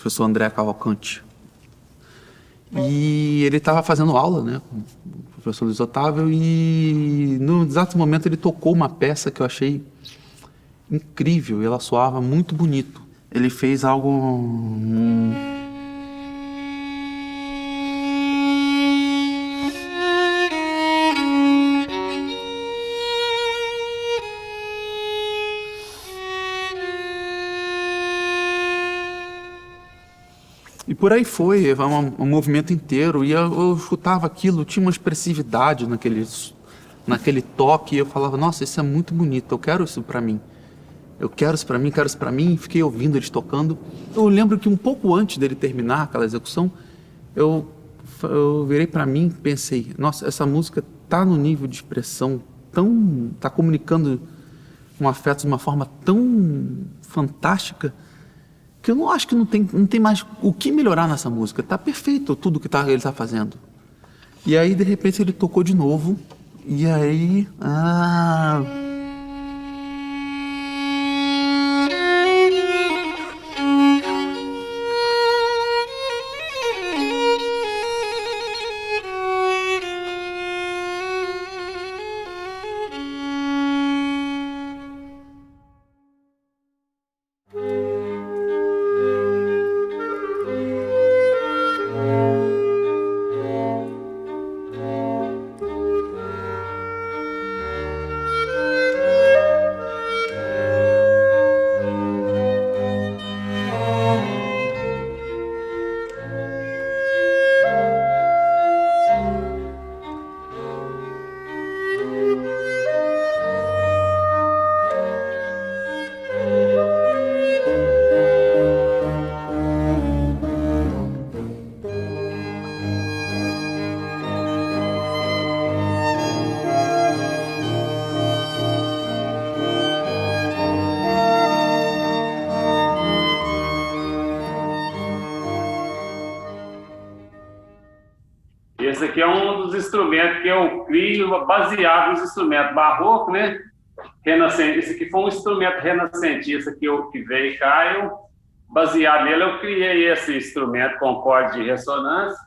professor André Cavalcante. E ele estava fazendo aula, né, com o professor Luiz Otávio, e no exato momento ele tocou uma peça que eu achei incrível, e ela soava muito bonito. Ele fez algo... E por aí foi, um movimento inteiro, e eu escutava aquilo, tinha uma expressividade naquele toque, e eu falava, nossa, isso é muito bonito, eu quero isso para mim. Eu quero isso para mim, quero isso para mim, e fiquei ouvindo eles tocando. Eu lembro que um pouco antes dele terminar aquela execução, eu virei para mim e pensei, nossa, essa música tá no nível de expressão tá comunicando um afeto de uma forma tão fantástica, que eu não acho que não tem mais o que melhorar nessa música. Tá perfeito tudo que ele tá fazendo. E aí, de repente, ele tocou de novo. E aí... Esse aqui é um dos instrumentos que eu crio baseado nos instrumentos barrocos, né? Renascentista. Esse aqui foi um instrumento renascentista que veio cá. Baseado nele, eu criei esse instrumento com corda de ressonância,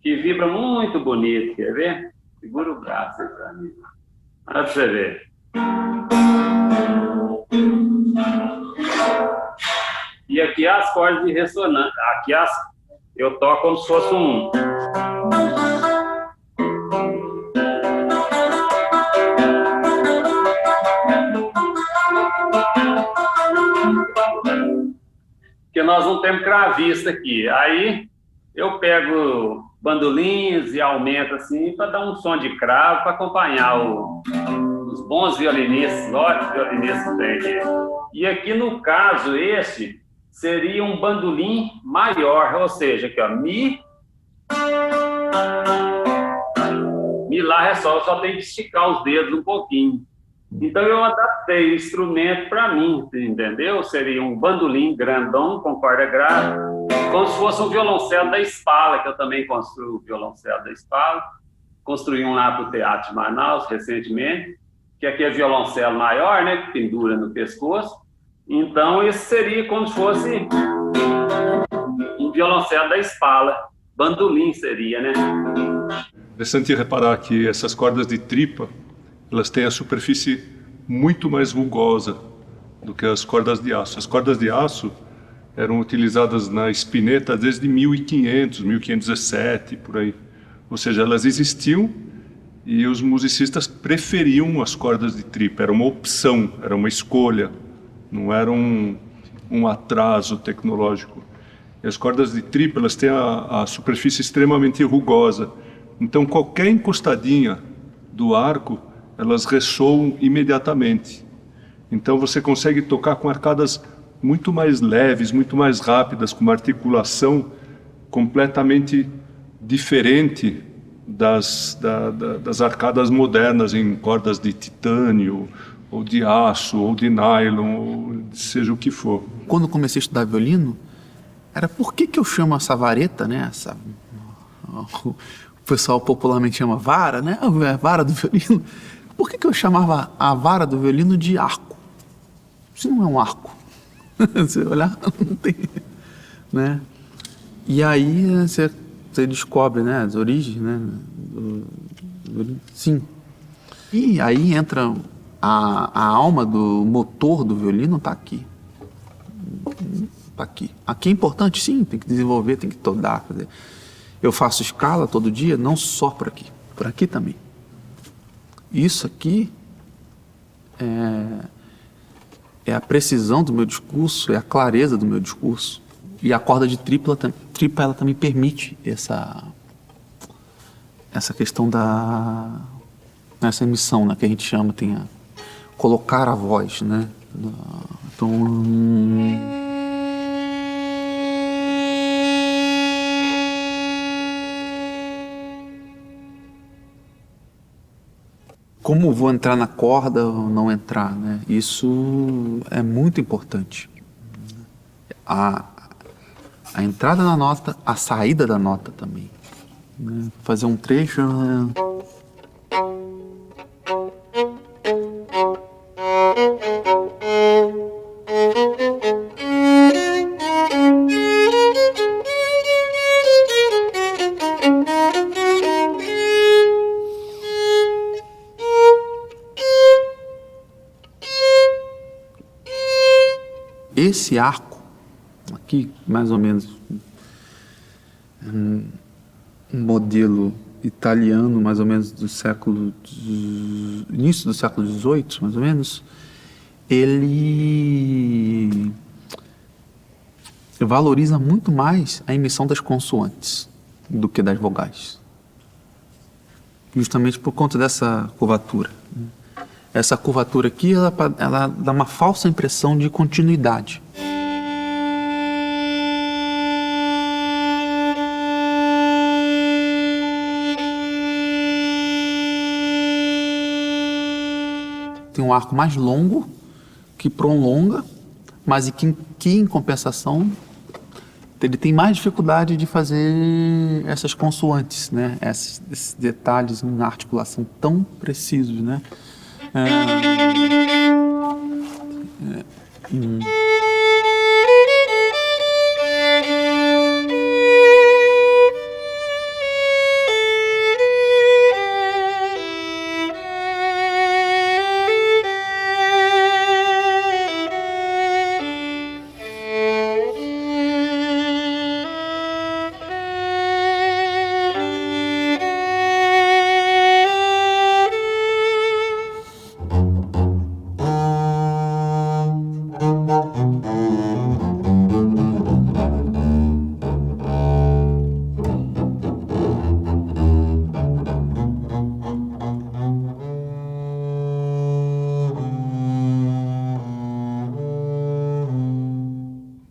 que vibra muito bonito. Quer ver? Segura o braço aí pra mim. Olha pra você ver. E aqui as cordas de ressonância. Aqui eu toco como se fosse um... Porque nós não temos cravista aqui. Aí eu pego bandolinhos e aumento assim para dar um som de cravo, para acompanhar os bons violinistas, ótimos violinistas que tem aqui. E aqui no caso esse seria um bandolim maior, ou seja, aqui ó, mi, lá, ré, sol, só tem que esticar os dedos um pouquinho. Então eu adaptei o instrumento para mim, entendeu? Seria um bandolim grandão com corda grave, como se fosse um violoncelo da Spala, que eu também construo o violoncelo da Spala. Construí um lá para o Teatro de Manaus recentemente, que aqui é violoncelo maior, né, que pendura no pescoço. Então esse seria como se fosse um violoncelo da Spala, bandolim seria, né? Interessante reparar que essas cordas de tripa, elas têm a superfície muito mais rugosa do que as cordas de aço. As cordas de aço eram utilizadas na espineta desde 1500, 1517, por aí. Ou seja, elas existiam e os musicistas preferiam as cordas de tripa. Era uma opção, era uma escolha, não era um atraso tecnológico. E as cordas de tripa, elas têm a superfície extremamente rugosa. Então, qualquer encostadinha do arco, elas ressoam imediatamente. Então você consegue tocar com arcadas muito mais leves, muito mais rápidas, com uma articulação completamente diferente das arcadas modernas em cordas de titânio, ou de aço, ou de nylon, ou seja o que for. Quando comecei a estudar violino, era por que eu chamo essa vareta, né? O pessoal popularmente chama vara, né? A vara do violino. Por que eu chamava a vara do violino de arco? Isso não é um arco. Se olhar, né? E aí você descobre, né, as origens, né? Sim. E aí entra a alma do motor do violino, tá aqui. Tá aqui. Aqui é importante, sim, tem que desenvolver, tem que todar. Quer dizer, eu faço escala todo dia, não só por aqui também. Isso aqui é a precisão do meu discurso, é a clareza do meu discurso. E a corda de tripla ela também permite essa questão essa emissão, né, que a gente chama, colocar a voz, né? Então, como vou entrar na corda ou não entrar, né? Isso é muito importante. A entrada na nota, a saída da nota também. Né? Fazer um trecho. Esse arco, aqui mais ou menos um modelo italiano, mais ou menos início do século XVIII, mais ou menos, ele valoriza muito mais a emissão das consoantes do que das vogais, justamente por conta dessa curvatura. Essa curvatura aqui, ela dá uma falsa impressão de continuidade. Tem um arco mais longo, que prolonga, mas que em compensação, ele tem mais dificuldade de fazer essas consoantes, né? Esses detalhes na articulação tão precisos, né?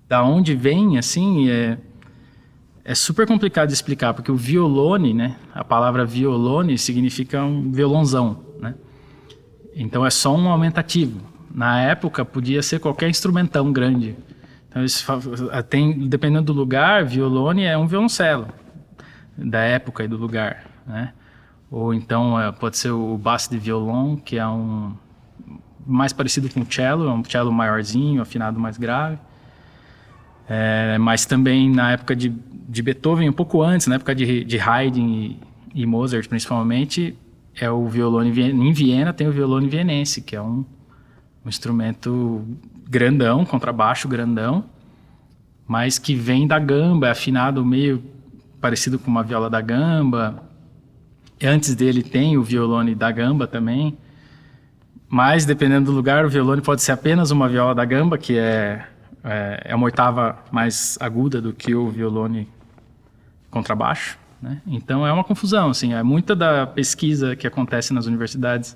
Da onde vem, assim, é super complicado de explicar, porque o violone, né, a palavra violone significa um violãozão, né? Então é só um aumentativo. Na época podia ser qualquer instrumentão grande. Então dependendo do lugar, violone é um violoncelo da época e do lugar, né? Ou então pode ser o basse de violão, que é mais parecido com o cello, é um cello maiorzinho, afinado mais grave. Mas também na época de Beethoven, um pouco antes, na época de Haydn e Mozart principalmente, é o violone em Viena, tem o violone vienense, que é um instrumento grandão, contrabaixo grandão, mas que vem da gamba, é afinado meio parecido com uma viola da gamba. Antes dele tem o violone da gamba também, mas dependendo do lugar, o violone pode ser apenas uma viola da gamba, que é uma oitava mais aguda do que o violone contrabaixo, né? Então é uma confusão, assim, muita da pesquisa que acontece nas universidades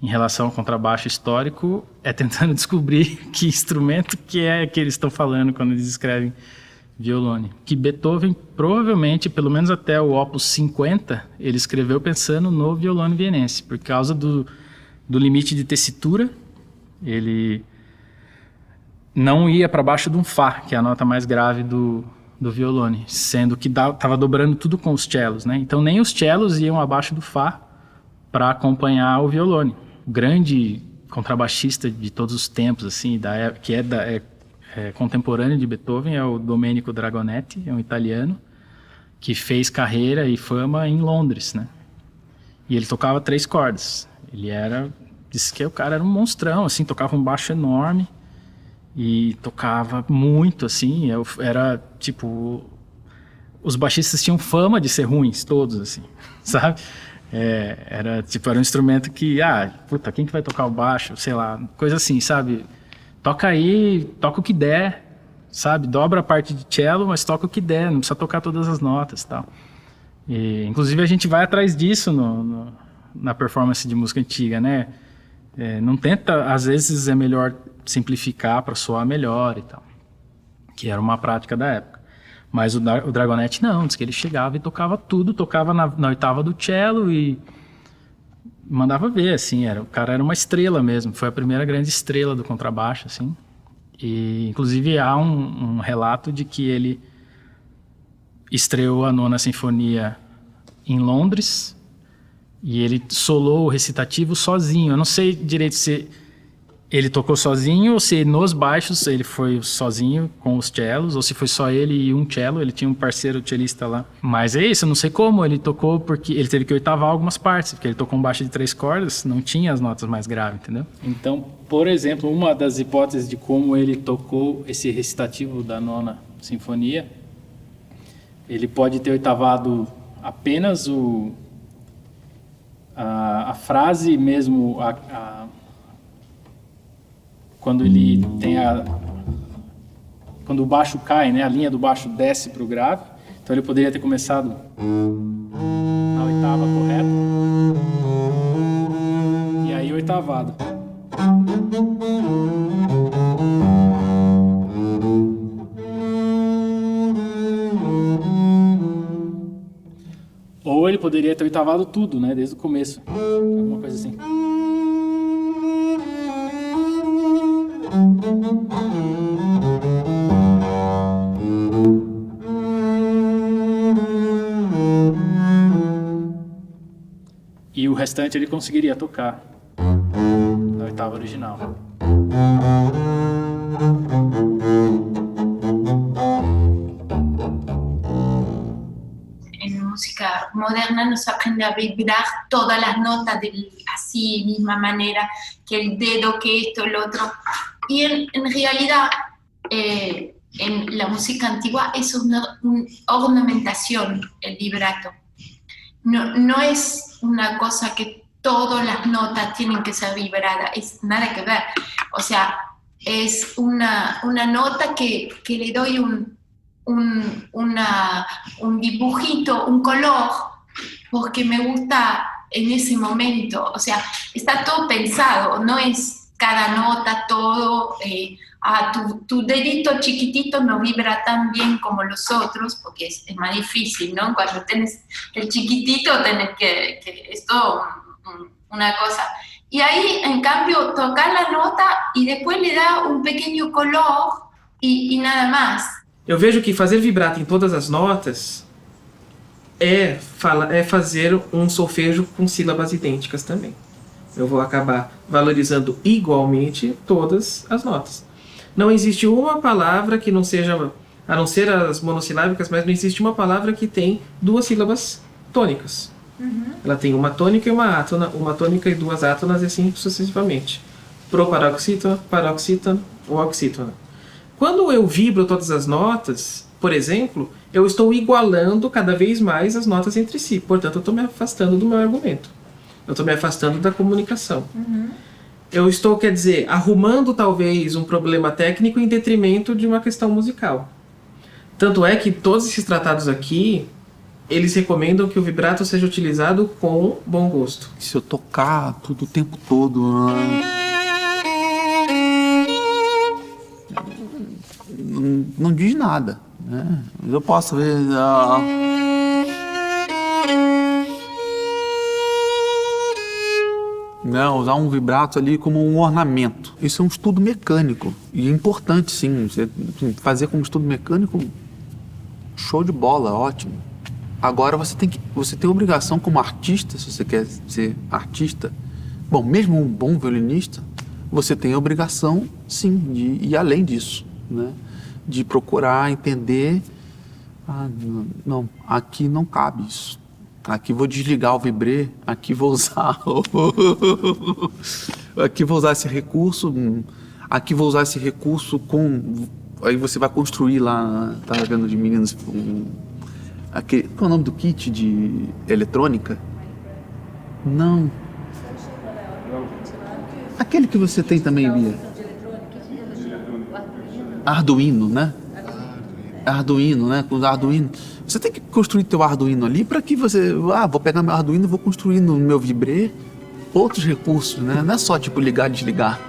em relação ao contrabaixo histórico é tentando descobrir que instrumento que eles estão falando quando eles escrevem violone. Que Beethoven, provavelmente, pelo menos até o Opus 50, ele escreveu pensando no violone vienense, por causa do limite de tessitura. Ele não ia para baixo de um Fá, que é a nota mais grave do violone, sendo que estava dobrando tudo com os cellos, né? Então nem os cellos iam abaixo do Fá para acompanhar o violone. O grande contrabaixista de todos os tempos, assim, contemporâneo de Beethoven é o Domenico Dragonetti, é um italiano que fez carreira e fama em Londres, né? E ele tocava 3 cordas. Disse que o cara era um monstrão, assim, tocava um baixo enorme e tocava muito, assim. Era tipo, os baixistas tinham fama de ser ruins, todos, assim, sabe? Era um instrumento que, quem que vai tocar o baixo? Sei lá, coisa assim, sabe? Toca aí, toca o que der, sabe? Dobra a parte de cello, mas toca o que der, não precisa tocar todas as notas e tal. E, inclusive, a gente vai atrás disso na performance de música antiga, né? Não tenta, às vezes é melhor simplificar para soar melhor e tal, que era uma prática da época. Mas o Dragonetti não, diz que ele chegava e tocava tudo, tocava na oitava do cello e mandava ver, assim, o cara era uma estrela mesmo, foi a primeira grande estrela do contrabaixo, assim. E, inclusive, há um relato de que ele estreou a 9ª Sinfonia em Londres e ele solou o recitativo sozinho. Eu não sei direito se ele tocou sozinho ou se nos baixos ele foi sozinho com os cellos, ou se foi só ele e um cello, ele tinha um parceiro cellista lá. Mas é isso, eu não sei como ele tocou, porque ele teve que oitavar algumas partes, porque ele tocou um baixo de 3 cordas, não tinha as notas mais graves, entendeu? Então, por exemplo, uma das hipóteses de como ele tocou esse recitativo da 9ª Sinfonia, ele pode ter oitavado apenas a frase mesmo, quando ele tem quando o baixo cai, né, a linha do baixo desce para o grave, então ele poderia ter começado na oitava correta e aí oitavado. Ou ele poderia ter oitavado tudo, né, desde o começo, alguma coisa assim. E o restante ele conseguiria tocar na oitava original. En música moderna nos aprende a vibrar todas las notas así, misma manera, que el dedo, que esto, el otro. Y en realidad, en la música antigua es una ornamentación el vibrato. No es una cosa que todas las notas tienen que ser vibradas, es nada que ver. O sea, es una nota que le doy un dibujito, un color, porque me gusta en ese momento. O sea, está todo pensado, no es cada nota, todo. Tu dedito chiquitito no vibra tan bien como los otros, porque es más difícil, ¿no? Cuando tenés el chiquitito tenés que es todo una cosa. Y ahí, en cambio, tocar la nota y después le da un pequeño color y nada más. Eu vejo que fazer vibrato em todas as notas é fazer um solfejo com sílabas idênticas também. Eu vou acabar valorizando igualmente todas as notas. Não existe uma palavra que não seja, a não ser as monossilábicas, mas não existe uma palavra que tem 2 sílabas tônicas. Ela tem uma tônica e uma átona, uma tônica e 2 átonas e assim sucessivamente. Proparoxítona, paroxítona ou oxítona. Quando eu vibro todas as notas, por exemplo, eu estou igualando cada vez mais as notas entre si. Portanto, eu estou me afastando do meu argumento. Eu estou me afastando da comunicação. Eu estou, quer dizer, arrumando talvez um problema técnico em detrimento de uma questão musical. Tanto é que todos esses tratados aqui, eles recomendam que o vibrato seja utilizado com bom gosto. Se eu tocar tudo o tempo todo, não diz nada, né? Eu posso ver... Não, usar um vibrato ali como um ornamento. Isso é um estudo mecânico. E é importante, sim. Fazer como estudo mecânico, show de bola, ótimo. Agora você tem obrigação como artista, se você quer ser artista. Bom, mesmo um bom violinista, você tem a obrigação, sim, de ir além disso. né? De procurar entender, não, aqui não cabe isso. Aqui vou desligar o vibrê, aqui vou usar aqui vou usar esse recurso, aqui vou usar esse recurso com... Aí você vai construir lá, tá vendo de meninas, aquele, qual é o nome do kit de eletrônica? Não. Aquele que você tem também, Bia. Arduino, né? Arduino, né? Com Arduino. Você tem que construir teu Arduino ali para que você... vou pegar meu Arduino e vou construir no meu vibrê outros recursos, né? Não é só tipo ligar e desligar.